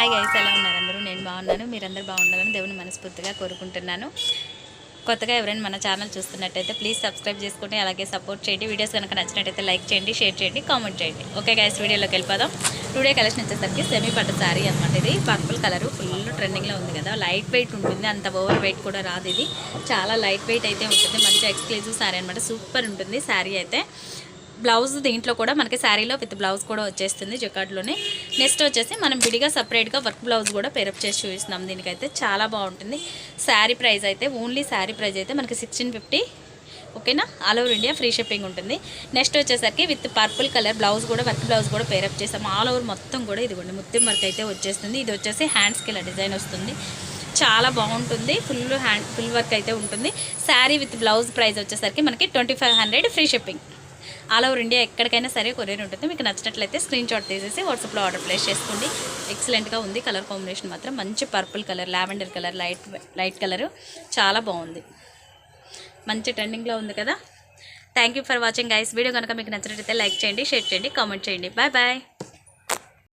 Hi guys, ఎలా ఉన్నారు అందరూ? నేను బాగున్నాను. మీరందరూ బాగుండాలని దేవుని మనస్ఫూర్తిగా కోరుకుంటున్నాను. కొత్తగా ఎవరైనా మన ఛానల్ చూస్తున్నట్టయితే ప్లీజ్ సబ్స్క్రైబ్ చేసుకుంటే అలాగే సపోర్ట్ చేయండి. వీడియోస్ కనుక నచ్చినట్టయితే లైక్ చేయండి, షేర్ చేయండి, కామెంట్ చేయండి. ఓకే గైస్, వీడియోలోకి వెళ్ళిపోదాం. టుడే కలెక్షన్ వచ్చేసరికి సెమీ పట్టు శారీ అనమాట. ఇది పర్పుల్ కలర్ ఫుల్ ట్రెండింగ్లో ఉంది కదా. లైట్ వెయిట్ ఉంటుంది, అంత ఓవర్ వెయిట్ కూడా రాదు. ఇది చాలా లైట్ వెయిట్ అయితే ఉంటుంది. మంచి ఎక్స్క్లూజివ్ శారీ అనమాట. సూపర్ ఉంటుంది శారీ అయితే. బ్లౌజ్ దీంట్లో కూడా మనకి శారీలో విత్ బ్లౌజ్ కూడా వచ్చేస్తుంది జకార్డ్లోనే. నెక్స్ట్ వచ్చేసి మనం విడిగా సపరేట్గా వర్క్ బ్లౌజ్ కూడా పేరప్ చేసి చూపిస్తున్నాం. దీనికైతే చాలా బాగుంటుంది. శారీ ప్రైస్ అయితే ఓన్లీ శారీ ప్రైస్ అయితే మనకి 1650. ఓకేనా? All over India free shipping ఉంటుంది. నెక్స్ట్ వచ్చేసరికి విత్ పర్పుల్ కలర్ బ్లౌజ్ కూడా వర్క్ బ్లౌజ్ కూడా పేరప్ చేస్తాం. ఆల్ ఓవర్ మొత్తం కూడా ఇదిగోండి ముత్యం వర్క్ అయితే వచ్చేస్తుంది. ఇది వచ్చేసి హ్యాండ్స్కి ఇలా డిజైన్ వస్తుంది. చాలా బాగుంటుంది. ఫుల్ వర్క్ అయితే ఉంటుంది. శారీ విత్ బ్లౌజ్ ప్రైస్ వచ్చేసరికి మనకి 2500 free shipping. All over India ఎక్కడికైనా సరే కొరియర్ ఉంటుంది. మీకు నచ్చినట్లయితే స్క్రీన్ షాట్ తీసేసి వాట్సాప్లో ఆర్డర్ ప్లేస్ చేసుకోండి. ఎక్సలెంట్గా ఉంది. కలర్ కాంబినేషన్ మాత్రం మంచి purple colour, lavender colour, light colour చాలా బాగుంది. మంచి ట్రెండింగ్లో ఉంది కదా. Thank you for watching guys. Video కనుక మీకు నచ్చినట్లయితే లైక్ చేయండి, షేర్ చేయండి, కామెంట్ చేయండి. Bye bye.